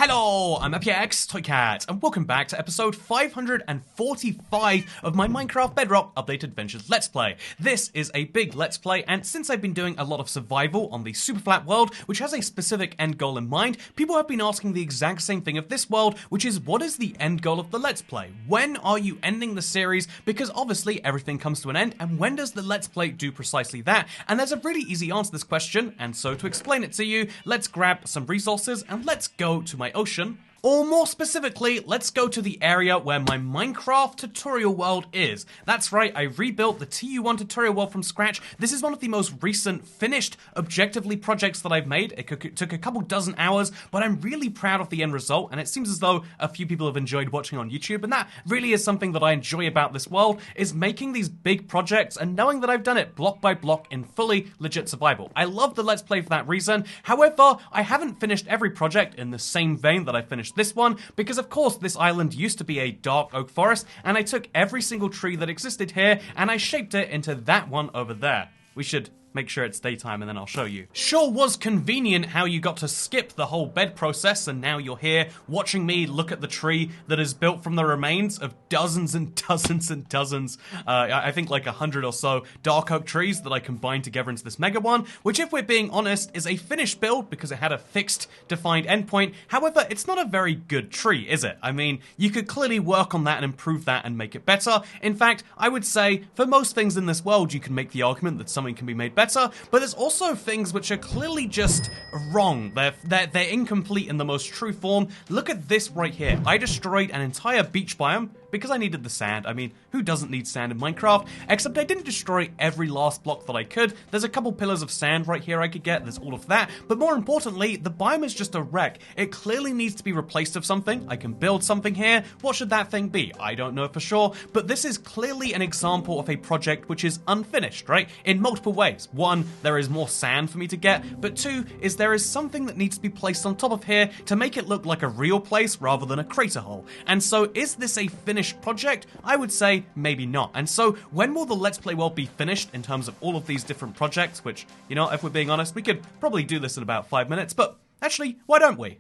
Hello, I'm FPX Toycat, and welcome back to episode 545 of my Minecraft Bedrock Updated Adventures Let's Play. This is a big Let's Play, and since I've been doing a lot of survival on the super flat world, which has a specific end goal in mind, people have been asking the exact same thing of this world, which is what is the end goal of the Let's Play? When are you ending the series? Because obviously everything comes to an end, and when does the Let's Play do precisely that? And there's a really easy answer to this question, and so to explain it to you, let's grab some resources and let's go to my ocean. Or more specifically, let's go to the area where my Minecraft tutorial world is. That's right, I rebuilt the TU1 tutorial world from scratch. This is one of the most recent, finished, objectively projects that I've made. It took a couple dozen hours, but I'm really proud of the end result, and it seems as though a few people have enjoyed watching on YouTube, and that really is something that I enjoy about this world, is making these big projects and knowing that I've done it block by block in fully legit survival. I love the Let's Play for that reason. However, I haven't finished every project in the same vein that I finished this one, because of course this island used to be a dark oak forest, and I took every single tree that existed here and I shaped it into that one over there. We should make sure it's daytime and then I'll show you. Sure was convenient how you got to skip the whole bed process and now you're here watching me look at the tree that is built from the remains of dozens and dozens and dozens, I think like 100 or so dark oak trees that I combined together into this mega one, which if we're being honest is a finished build because it had a fixed defined endpoint. However, it's not a very good tree, is it? I mean, you could clearly work on that and improve that and make it better. In fact, I would say for most things in this world you can make the argument that something can be made better, but there's also things which are clearly just wrong. They're incomplete in the most true form. Look at this right here. I destroyed an entire beach biome because I needed the sand. I mean, who doesn't need sand in Minecraft? Except I didn't destroy every last block that I could. There's a couple pillars of sand right here I could get. There's all of that. But more importantly, the biome is just a wreck. It clearly needs to be replaced with something. I can build something here. What should that thing be? I don't know for sure. But this is clearly an example of a project which is unfinished, right? In multiple ways. One, there is more sand for me to get. But two, is there is something that needs to be placed on top of here to make it look like a real place rather than a crater hole. And so is this a finished project? I would say maybe not. And so when will the Let's Play world be finished in terms of all of these different projects, which, you know, if we're being honest, we could probably do this in about 5 minutes, but actually, why don't we?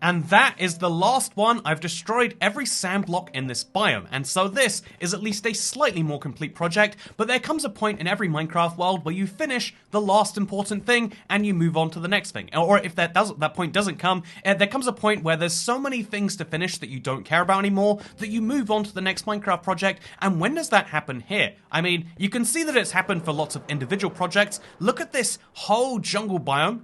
And that is the last one. I've destroyed every sand block in this biome, and so this is at least a slightly more complete project, but there comes a point in every Minecraft world where you finish the last important thing and you move on to the next thing. Or if that point doesn't come, there comes a point where there's so many things to finish that you don't care about anymore that you move on to the next Minecraft project. And when does that happen here? I mean, you can see that it's happened for lots of individual projects. Look at this whole jungle biome.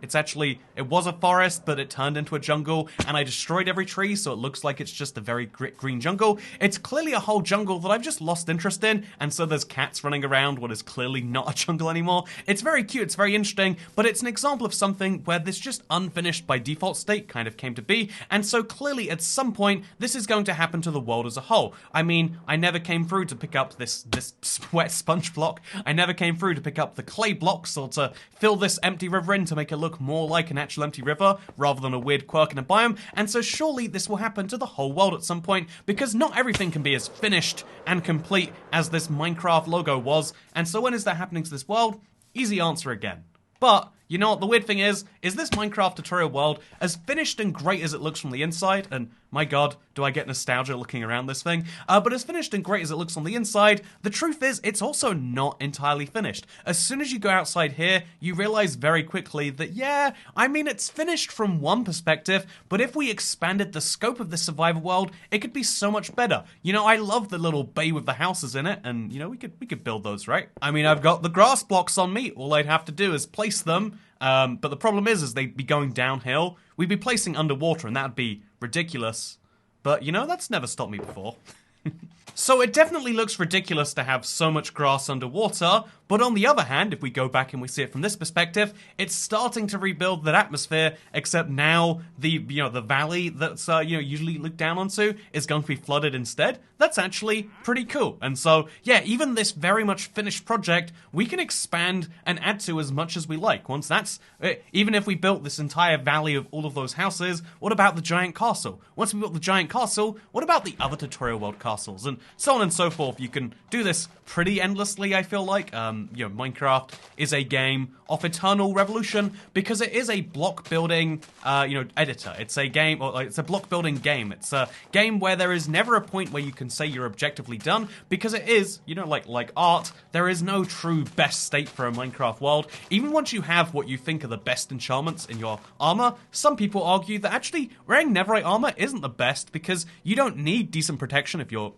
It was a forest, but it turned into a jungle, and I destroyed every tree, so it looks like it's just a very green jungle. It's clearly a whole jungle that I've just lost interest in, and so there's cats running around what is clearly not a jungle anymore. It's very cute, it's very interesting, but it's an example of something where this just unfinished by default state kind of came to be, and so clearly at some point this is going to happen to the world as a whole. I mean, I never came through to pick up this wet sponge block. I never came through to pick up the clay blocks or to fill this empty river in to make it look more like an actual empty river rather than a weird quirk in a biome. And so surely this will happen to the whole world at some point, because not everything can be as finished and complete as this Minecraft logo was. And so when is that happening to this world? Easy answer again. But you know what the weird thing is this Minecraft tutorial world as finished and great as it looks from the inside, and my god, do I get nostalgia looking around this thing, but as finished and great as it looks on the inside, the truth is it's also not entirely finished. As soon as you go outside here, you realize very quickly that yeah, I mean it's finished from one perspective, but if we expanded the scope of the survival world, it could be so much better. You know, I love the little bay with the houses in it, and you know, we could build those, right? I mean, I've got the grass blocks on me, all I'd have to do is place them. But the problem is they'd be going downhill. We'd be placing underwater, and that'd be ridiculous. But, you know, that's never stopped me before. So it definitely looks ridiculous to have so much grass underwater, but on the other hand, if we go back and we see it from this perspective, it's starting to rebuild that atmosphere, except now the valley that's usually looked down onto is going to be flooded instead. that's actually pretty cool. And so, yeah, even this very much finished project, we can expand and add to as much as we like. Once that's, even if we built this entire valley of all of those houses, what about the giant castle? Once we built the giant castle, what about the other tutorial world castles? And so on and so forth. You can do this pretty endlessly, I feel like. Minecraft is a game of eternal revolution because it is a block building, editor. It's a game, or it's a block building game. It's a game where there is never a point where you can say you're objectively done, because it is, like art, there is no true best state for a Minecraft world. Even once you have what you think are the best enchantments in your armor, some people argue that actually wearing Netherite armor isn't the best, because you don't need decent protection if you're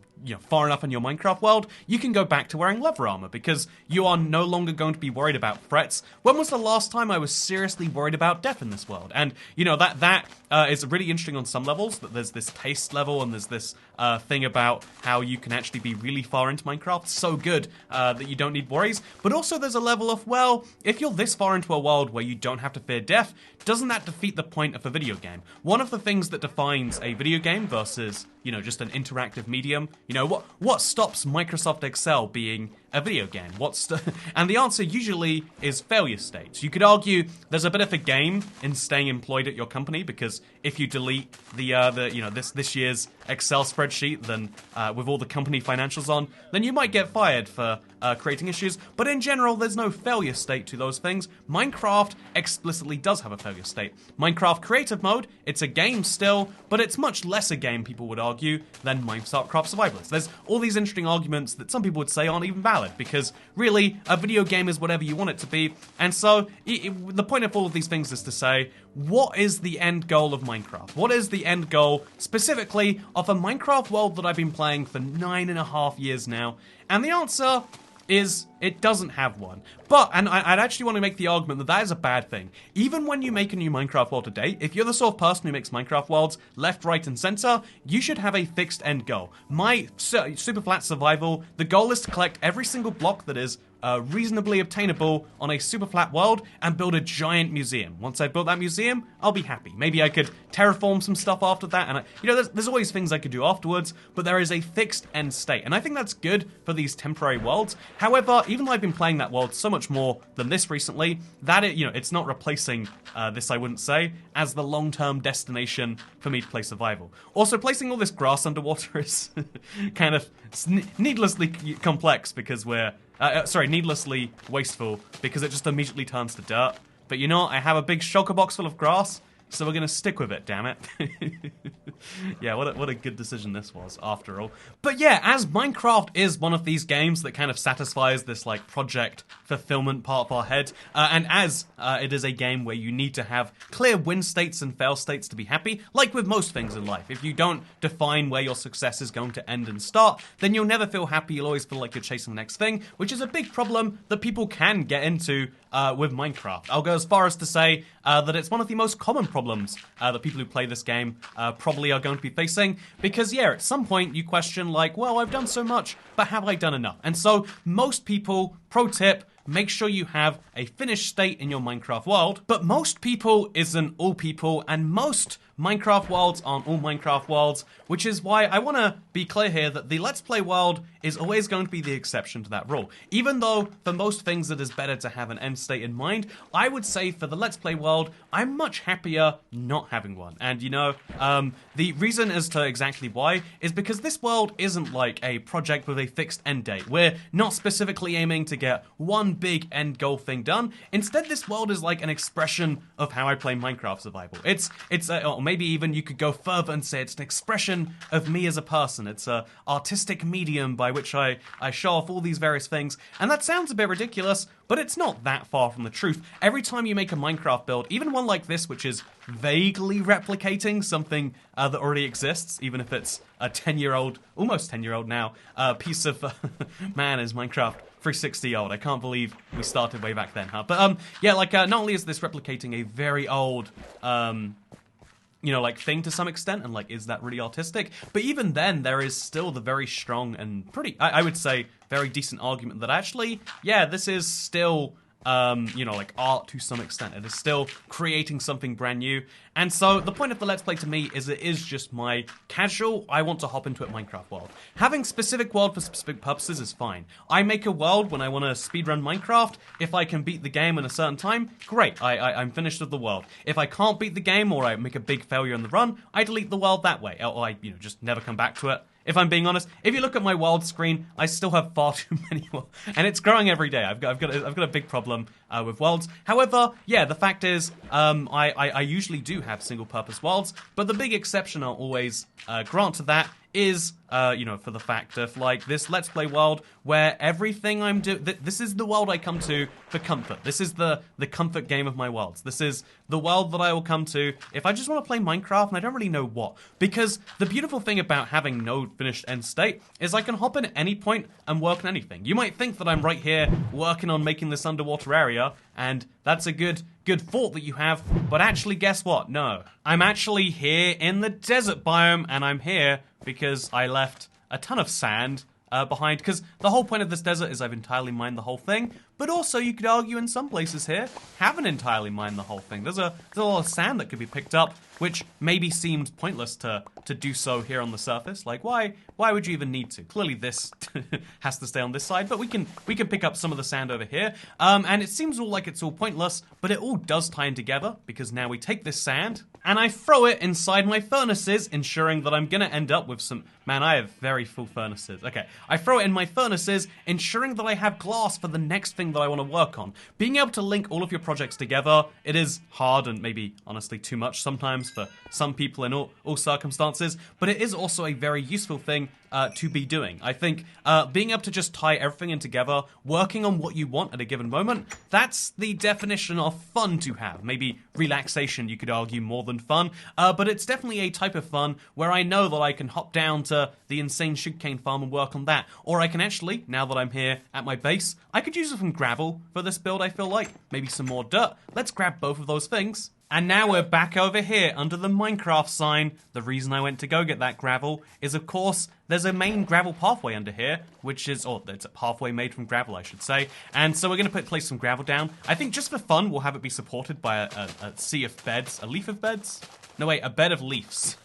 far enough in your Minecraft world. You can go back to wearing leather armor because you are no longer going to be worried about threats. When was the last time I was seriously worried about death in this world? And that is really interesting on some levels, that there's this taste level and there's this thing about how you can actually be really far into Minecraft, so good that you don't need worries. But also there's a level of, well, if you're this far into a world where you don't have to fear death, doesn't that defeat the point of a video game? One of the things that defines a video game versus, just an interactive medium, what stops Microsoft Excel being a video game? And the answer usually is failure states. You could argue there's a bit of a game in staying employed at your company, because if you delete this year's Excel spreadsheet, then with all the company financials on, then you might get fired for creating issues. But in general, there's no failure state to those things. Minecraft explicitly does have a failure state. Minecraft Creative Mode, it's a game still, but it's much less a game, people would argue, than Minecraft Survivalist. There's all these interesting arguments that some people would say aren't even valid, because really, a video game is whatever you want it to be. And so, the point of all of these things is to say, what is the end goal of Minecraft? What is the end goal, specifically, of a Minecraft world that I've been playing for 9.5 years now? And the answer is, it doesn't have one. But, and I'd actually want to make the argument that that is a bad thing. Even when you make a new Minecraft world today, if you're the sort of person who makes Minecraft worlds left, right, and center, you should have a fixed end goal. My Super Flat Survival, the goal is to collect every single block that is reasonably obtainable on a super flat world and build a giant museum. Once I've built that museum, I'll be happy. Maybe I could terraform some stuff after that, and there's always things I could do afterwards, but there is a fixed end state, and I think that's good for these temporary worlds. However, even though I've been playing that world so much more than this recently, that it's not replacing this, I wouldn't say, as the long-term destination for me to play survival. Also, placing all this grass underwater is kind of needlessly complex, because we're needlessly wasteful, because it just immediately turns to dirt. But I have a big shulker box full of grass, so we're gonna stick with it, damn it. Yeah, what a good decision this was, after all. But yeah, as Minecraft is one of these games that kind of satisfies this, project fulfillment part of our head, and as it is a game where you need to have clear win states and fail states to be happy, like with most things in life. If you don't define where your success is going to end and start, then you'll never feel happy, you'll always feel like you're chasing the next thing, which is a big problem that people can get into with Minecraft. I'll go as far as to say that it's one of the most common problems that people who play this game probably are going to be facing, because at some point you question well, I've done so much, but have I done enough? And so most people, pro tip, make sure you have a finished state in your Minecraft world, but most people isn't all people, and most Minecraft worlds aren't all Minecraft worlds, which is why I want to be clear here that the Let's Play world is always going to be the exception to that rule. Even though for most things it is better to have an end state in mind, I would say for the Let's Play world, I'm much happier not having one. And the reason as to exactly why is because this world isn't like a project with a fixed end date. We're not specifically aiming to get one big end goal thing done. Instead, this world is like an expression of how I play Minecraft Survival. Or maybe even you could go further and say it's an expression of me as a person. It's an artistic medium by which I show off all these various things. And that sounds a bit ridiculous, but it's not that far from the truth. Every time you make a Minecraft build, even one like this, which is vaguely replicating something that already exists, even if it's a 10-year-old, almost 10-year-old now, piece of, man, is Minecraft 360 old. I can't believe we started way back then, huh? But, not only is this replicating a very old, thing to some extent, and is that really artistic? But even then, there is still the very strong and pretty, I would say, very decent argument that actually, this is still you know, like art to some extent. It is still creating something brand new. And so the point of the Let's Play to me is it is just my casual, I want to hop into a Minecraft world. Having specific world for specific purposes is fine. I make a world when I want to speedrun Minecraft. If I can beat the game in a certain time, great, I'm finished with the world. If I can't beat the game or I make a big failure in the run, I delete the world that way. Or I, you know, just never come back to it. If I'm being honest, if you look at my world screen, I still have far too many worlds, and it's growing every day. I've got a big problem with worlds. However, yeah, the fact is, I usually do have single-purpose worlds, but the big exception I'll always grant to that is, you know, for the fact of, like, this Let's Play world where everything I'm doing... This is the world I come to for comfort. This is the comfort game of my worlds. This is the world that I will come to if I just want to play Minecraft and I don't really know what. Because the beautiful thing about having no finished end state is I can hop in at any point and work on anything. You might think that I'm right here working on making this underwater area, and that's a good thought that you have, but actually guess what? No. I'm actually here in the desert biome, and I'm here because I left a ton of sand behind, because the whole point of this desert is I've entirely mined the whole thing, but also you could argue in some places here, haven't entirely mined the whole thing. There's a lot of sand that could be picked up, which maybe seems pointless to do so here on the surface. Like, why would you even need to? Clearly this has to stay on this side, but we can pick up some of the sand over here. And it seems all like it's all pointless, but it all does tie in together, because now we take this sand, and I throw it inside my furnaces, ensuring that I'm gonna end up with some... Man, I have very full furnaces. Okay, I throw it in my furnaces, ensuring that I have glass for the next thing that I want to work on. Being able to link all of your projects together, it is hard and maybe, honestly, too much sometimes for some people in all circumstances, but it is also a very useful thing to be doing. I think being able to just tie everything in together, working on what you want at a given moment, that's the definition of fun to have. Maybe relaxation, you could argue, more than fun, but it's definitely a type of fun where I know that I can hop down to the insane sugarcane farm and work on that. Or I can actually, now that I'm here at my base, I could use some gravel for this build, I feel like. Maybe some more dirt. Let's grab both of those things. And now we're back over here under the Minecraft sign. The reason I went to go get that gravel is, of course, there's a main gravel pathway under here, which is, or it's a pathway made from gravel, I should say. And so we're going to place some gravel down. I think just for fun, we'll have it be supported by a sea of beds. A leaf of beds? No, wait, a bed of leaves.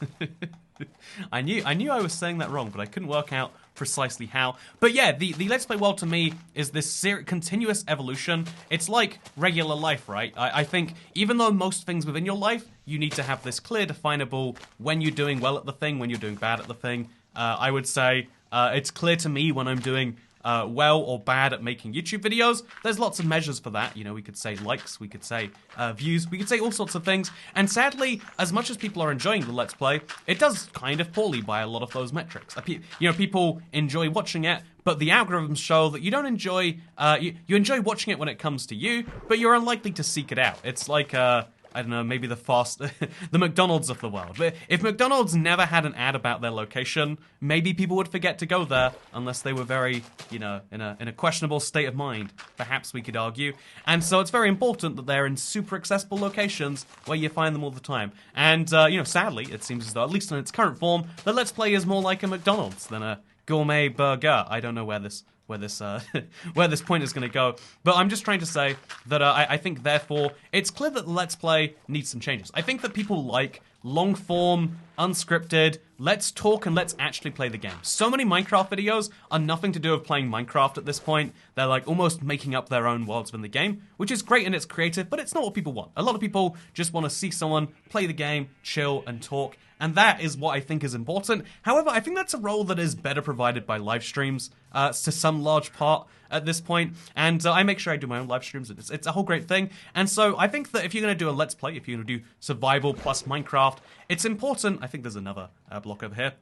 I knew I was saying that wrong, but I couldn't work out precisely how. But yeah, the Let's Play world to me is this continuous evolution. It's like regular life, right? I think even though most things within your life, you need to have this clear, definable when you're doing well at the thing, when you're doing bad at the thing. I would say it's clear to me when I'm doing well or bad at making YouTube videos. There's lots of measures for that. You know, we could say likes, we could say views, we could say all sorts of things. And sadly, as much as people are enjoying the Let's Play, it does kind of poorly by a lot of those metrics. You know, people enjoy watching it, but the algorithms show that you don't enjoy, you enjoy watching it when it comes to you, but you're unlikely to seek it out. It's like, I don't know, maybe the McDonald's of the world. But if McDonald's never had an ad about their location, maybe people would forget to go there unless they were very, you know, in a questionable state of mind, perhaps we could argue. And so it's very important that they're in super accessible locations where you find them all the time. And, you know, sadly, it seems as though, at least in its current form, the Let's Play is more like a McDonald's than a gourmet burger. I don't know where this point is going to go, but I'm just trying to say that I think, therefore, it's clear that the Let's Play needs some changes. I think that people like long-form, unscripted, let's talk and let's actually play the game. So many Minecraft videos are nothing to do with playing Minecraft at this point. They're like almost making up their own worlds within the game, which is great and it's creative, but it's not what people want. A lot of people just want to see someone play the game, chill, and talk, and that is what I think is important. However, I think that's a role that is better provided by live streams to some large part at this point, and I make sure I do my own live streams. It's a whole great thing, and so I think that if you're going to do a Let's Play, if you're going to do survival plus Minecraft, it's important. I think there's another block over here.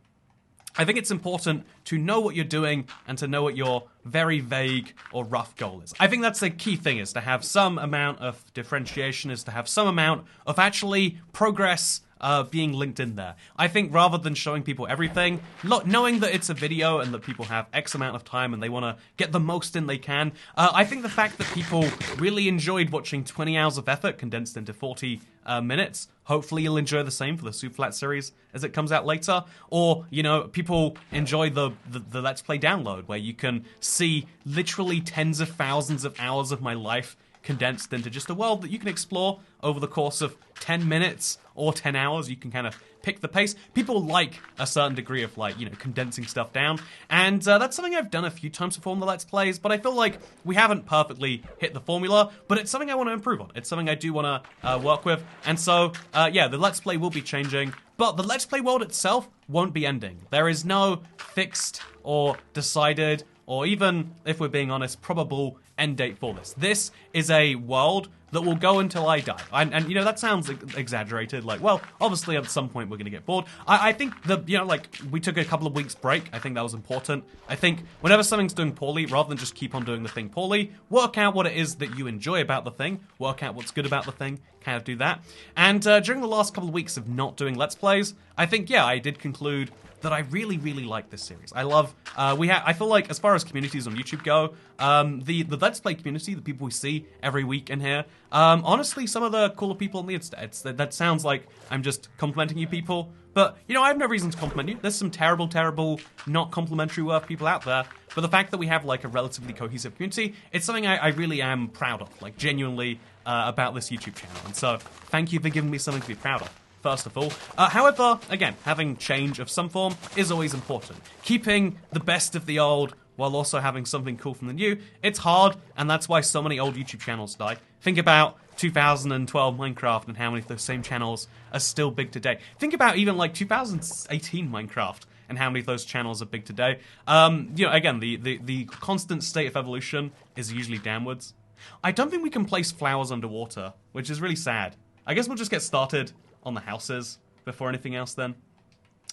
I think it's important to know what you're doing and to know what your very vague or rough goal is. I think that's the key thing, is to have some amount of differentiation, is to have some amount of actually progress being linked in there. I think rather than showing people everything, knowing that it's a video and that people have X amount of time and they want to get the most in they can, I think the fact that people really enjoyed watching 20 hours of effort condensed into 40 minutes, hopefully you'll enjoy the same for the Super Flat series as it comes out later. Or, you know, people enjoy the Let's Play download, where you can see literally tens of thousands of hours of my life condensed into just a world that you can explore over the course of 10 minutes or 10 hours. You can kind of pick the pace. People like a certain degree of, like, you know, condensing stuff down, and that's something I've done a few times before in the Let's Plays, but I feel like we haven't perfectly hit the formula, but it's something I want to improve on. It's something I do want to work with, and so, yeah, the Let's Play will be changing, but the Let's Play world itself won't be ending. There is no fixed or decided, or even, if we're being honest, probable end date for this. This is a world that will go until I die. And you know, that sounds exaggerated. Like, well, obviously at some point we're going to get bored. I think you know, like, we took a couple of weeks break. I think that was important. I think whenever something's doing poorly, rather than just keep on doing the thing poorly, work out what it is that you enjoy about the thing, work out what's good about the thing, kind of do that. And during the last couple of weeks of not doing Let's Plays, I think, yeah, I did conclude that I really, really like this series. I love, I feel like, as far as communities on YouTube go, the Let's Play community, the people we see every week in here, honestly, some of the cooler people in the internet. That sounds like I'm just complimenting you people, but, you know, I have no reason to compliment you. There's some terrible, terrible, not complimentary worth people out there, but the fact that we have, like, a relatively cohesive community, it's something I really am proud of, like, genuinely, about this YouTube channel, and so, thank you for giving me something to be proud of. First of all. However, again, having change of some form is always important. Keeping the best of the old while also having something cool from the new, it's hard, and that's why so many old YouTube channels die. Think about 2012 Minecraft and how many of those same channels are still big today. Think about even like 2018 Minecraft and how many of those channels are big today. You know, again, the constant state of evolution is usually downwards. I don't think we can place flowers underwater, which is really sad. I guess we'll just get started on the houses before anything else then.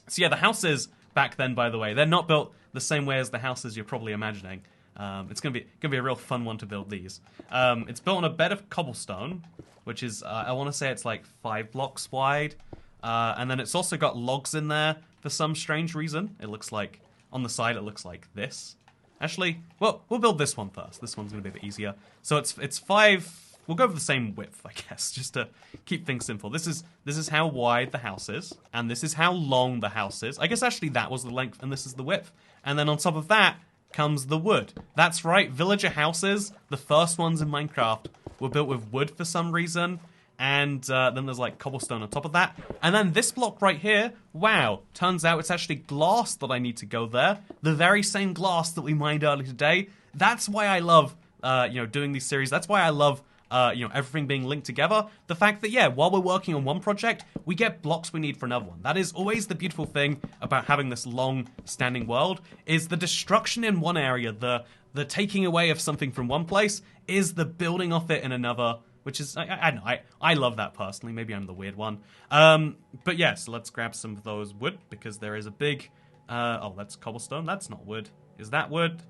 So yeah, the houses back then, by the way, they're not built the same way as the houses you're probably imagining. It's gonna be a real fun one to build these. It's built on a bed of cobblestone, which is, I want to say it's like 5 blocks wide. And then it's also got logs in there for some strange reason. It looks like, on the side it looks like this. Actually, well, we'll build this one first. This one's gonna be a bit easier. So it's 5... We'll go for the same width, I guess, just to keep things simple. This is how wide the house is, and this is how long the house is. I guess actually that was the length, and this is the width. And then on top of that comes the wood. That's right, villager houses, the first ones in Minecraft, were built with wood for some reason, and then there's like cobblestone on top of that. And then this block right here, wow, turns out it's actually glass that I need to go there. The very same glass that we mined earlier today. That's why I love, you know, doing these series. That's why I love you know, everything being linked together. The fact that, yeah, while we're working on one project, we get blocks we need for another one. That is always the beautiful thing about having this long-standing world, is the destruction in one area, the taking away of something from one place, is the building off it in another, which is, I don't know, I love that personally. Maybe I'm the weird one. But yes, so let's grab some of those wood, because there is a big, oh, that's cobblestone. That's not wood. Is that wood?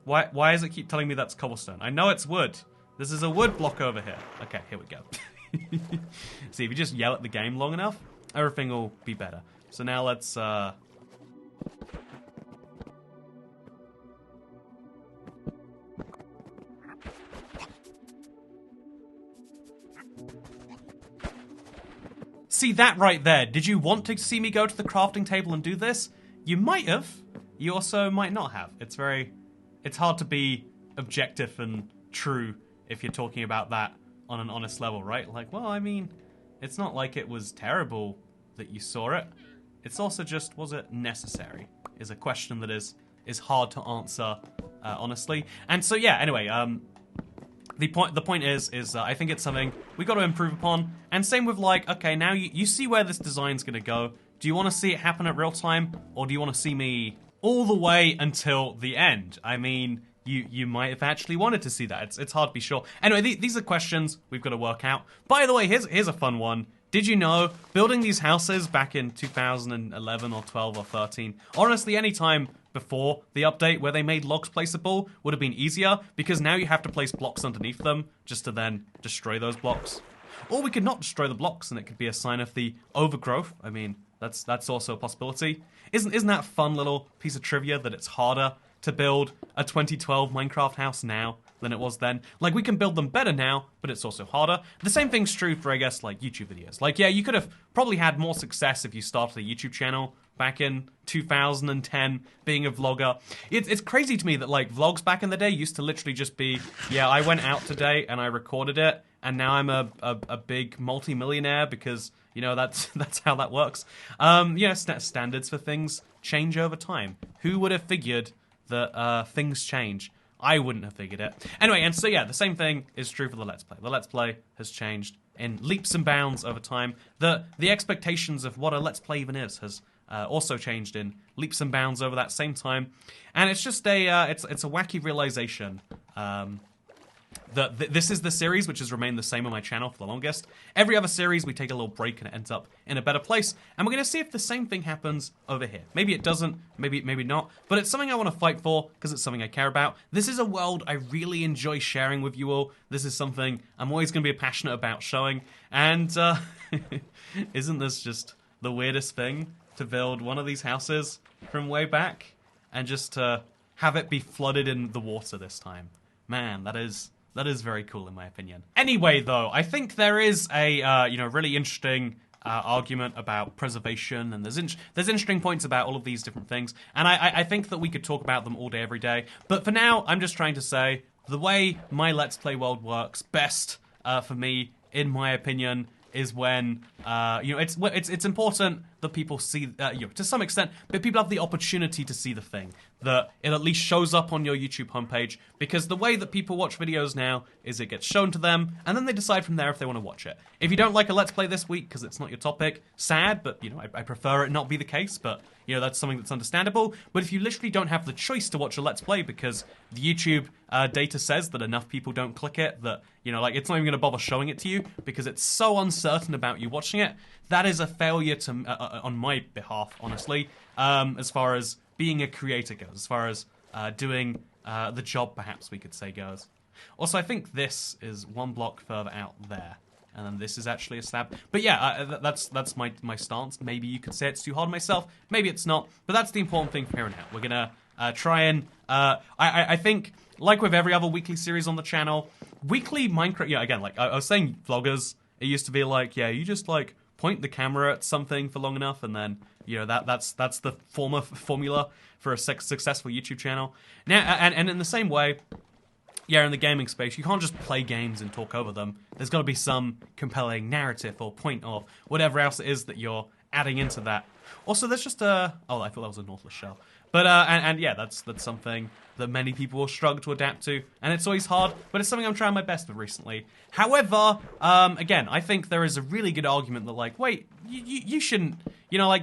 Why does it keep telling me that's cobblestone? I know it's wood. This is a wood block over here. Okay, here we go. See, if you just yell at the game long enough, everything will be better. So now let's, See that right there? Did you want to see me go to the crafting table and do this? You might have. You also might not have. It's hard to be objective and true if you're talking about that on an honest level, right? Like, well, I mean, it's not like it was terrible that you saw it. It's also just, was it necessary? Is a question that is hard to answer, honestly. And so, yeah, anyway, the point is I think it's something we got to improve upon. And same with, like, okay, now you see where this design's gonna go. Do you want to see it happen at real time, or do you want to see me all the way until the end? I mean, you might have actually wanted to see that. It's hard to be sure. Anyway, these are questions we've got to work out. By the way, here's a fun one. Did you know building these houses back in 2011 or 12 or 13, honestly, any time before the update where they made logs placeable would have been easier, because now you have to place blocks underneath them just to then destroy those blocks. Or we could not destroy the blocks and it could be a sign of the overgrowth. I mean, that's also a possibility. Isn't that a fun little piece of trivia that it's harder to build a 2012 Minecraft house now than it was then? Like, we can build them better now, but it's also harder. The same thing's true for, I guess, like, YouTube videos. Like, yeah, you could have probably had more success if you started a YouTube channel back in 2010, being a vlogger. It's crazy to me that, like, vlogs back in the day used to literally just be, yeah, I went out today and I recorded it, and now I'm a big multi-millionaire because, you know, that's how that works. Yeah, standards for things change over time. Who would have figured that things change? I wouldn't have figured it. Anyway, and so yeah, the same thing is true for the Let's Play. The Let's Play has changed in leaps and bounds over time. The expectations of what a Let's Play even is has also changed in leaps and bounds over that same time. And it's just it's a wacky realization that this is the series which has remained the same on my channel for the longest. Every other series, we take a little break and it ends up in a better place. And we're going to see if the same thing happens over here. Maybe it doesn't, maybe not. But it's something I want to fight for because it's something I care about. This is a world I really enjoy sharing with you all. This is something I'm always going to be passionate about showing. And isn't this just the weirdest thing? To build one of these houses from way back and just to have it be flooded in the water this time. Man, that is very cool in my opinion. Anyway, though, I think there is a really interesting argument about preservation, and there's interesting points about all of these different things, and I think that we could talk about them all day, every day. But for now, I'm just trying to say the way my Let's Play world works best for me, in my opinion, is when it's important that people see to some extent, but people have the opportunity to see the thing, that it at least shows up on your YouTube homepage, because the way that people watch videos now is it gets shown to them and then they decide from there if they want to watch it. If you don't like a Let's Play this week because it's not your topic, sad, but I prefer it not be the case, but that's something that's understandable. But if you literally don't have the choice to watch a Let's Play because the YouTube data says that enough people don't click it, that it's not even going to bother showing it to you because it's so uncertain about you watching it, that is a failure to on my behalf, honestly, as far as being a creator goes, as far as doing the job, perhaps we could say, goes. Also, I think this is one block further out there, and then this is actually a slab. But yeah, that's my stance. Maybe you could say it's too hard on myself, maybe it's not, but that's the important thing from here on out. We're gonna try and I think, like with every other weekly series on the channel, weekly Minecraft, again, like I was saying, vloggers, it used to be like, you just like point the camera at something for long enough, and then that's the formula for a successful YouTube channel. Now, and in the same way, in the gaming space, you can't just play games and talk over them. There's got to be some compelling narrative or point or whatever else it is that you're adding into that. Also, there's just I thought that was a Nautilus shell. But that's something that many people will struggle to adapt to, and it's always hard, but it's something I'm trying my best with recently. However, again, I think there is a really good argument that, like, wait, you shouldn't,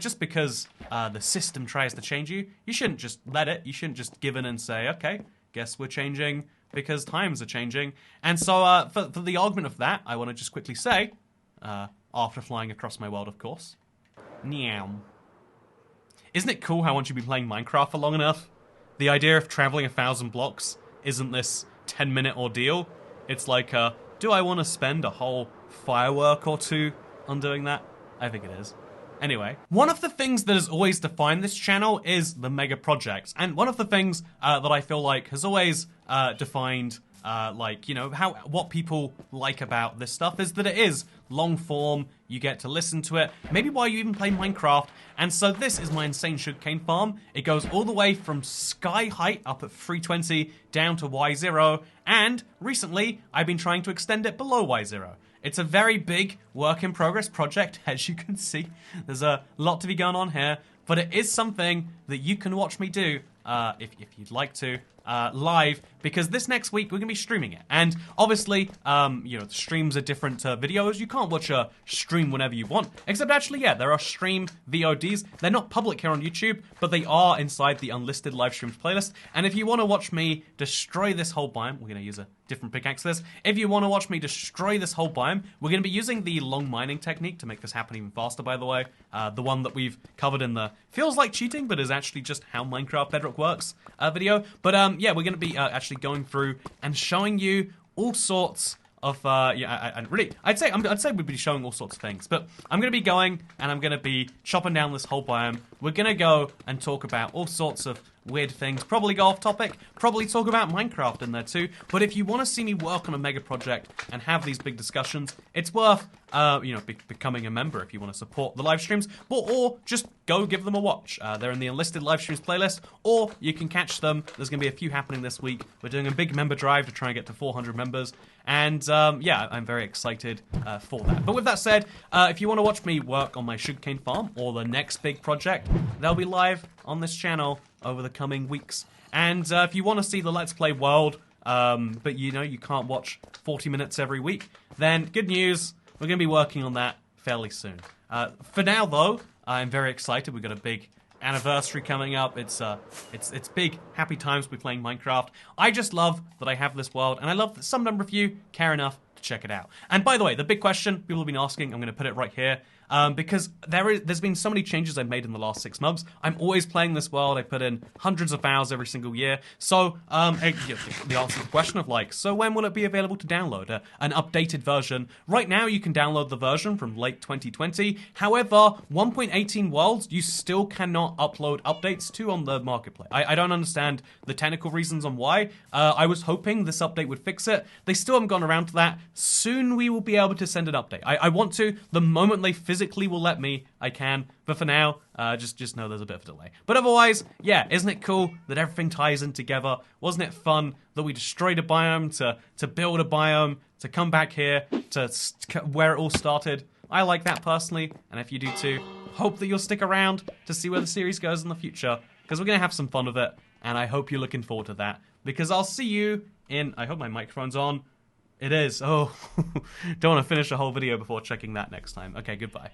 just because the system tries to change you, you shouldn't just let it. You shouldn't just give in and say, okay, guess we're changing because times are changing. And so for the argument of that, I want to just quickly say, after flying across my world, of course, meow. Isn't it cool how once you've been playing Minecraft for long enough, the idea of traveling 1,000 blocks isn't this 10-minute ordeal? It's like, do I want to spend a whole firework or two on doing that? I think it is. Anyway, one of the things that has always defined this channel is the mega projects, and one of the things that I feel like has always defined what people like about this stuff is that it is long form, you get to listen to it, maybe while you even play Minecraft. And so this is my insane sugarcane farm. It goes all the way from sky height up at 320 down to Y0, and recently I've been trying to extend it below Y0. It's a very big work in progress project, as you can see. There's a lot to be going on here, but it is something that you can watch me do if you'd like to, live, because this next week we're going to be streaming it. And obviously, streams are different videos. You can't watch a stream whenever you want, except actually, there are stream VODs. They're not public here on YouTube, but they are inside the unlisted live streams playlist. And if you want to watch me destroy this whole biome, we're going to use a different pickaxe for this. If you want to watch me destroy this whole biome, we're going to be using the long mining technique to make this happen even faster, by the way. The one that we've covered in the feels like cheating, but is actually just how Minecraft Bedrock works video. But we're going to be actually going through and showing you all sorts of I'd say we'd be showing all sorts of things, but I'm going to be going and I'm going to be chopping down this whole biome. We're going to go and talk about all sorts of weird things, probably go off topic, probably talk about Minecraft in there too. But if you want to see me work on a mega project and have these big discussions, it's worth becoming a member if you want to support the live streams, or just go give them a watch. They're in the enlisted live streams playlist, or you can catch them. There's going to be a few happening this week. We're doing a big member drive to try and get to 400 members, and yeah, I'm very excited for that. But with that said, if you want to watch me work on my sugarcane farm or the next big project, they'll be live on this channel over the coming weeks. And if you want to see the Let's Play world, but you can't watch 40 minutes every week, then good news. We're going to be working on that fairly soon. For now, though, I'm very excited. We've got a big anniversary coming up. It's big, happy times to be playing Minecraft. I just love that I have this world, and I love that some number of you care enough to check it out. And by the way, the big question people have been asking, I'm going to put it right here, because there's been so many changes I've made in the last 6 months. I'm always playing this world. I put in hundreds of hours every single year. So the answer to the question of so when will it be available to download an updated version? Right now you can download the version from late 2020. However, 1.18 worlds you still cannot upload updates to on the marketplace. I don't understand the technical reasons on why. I was hoping this update would fix it. They still haven't gone around to that. Soon we will be able to send an update. I want to. The moment they physically will let me, I can. But for now, just know there's a bit of a delay. But otherwise, yeah, isn't it cool that everything ties in together? Wasn't it fun that we destroyed a biome to build a biome, to come back here to where it all started? I like that personally, and if you do too, hope that you'll stick around to see where the series goes in the future, because we're going to have some fun with it, and I hope you're looking forward to that, because I'll see you in... I hope my microphone's on. It is. Oh, don't want to finish a whole video before checking that next time. Okay, goodbye.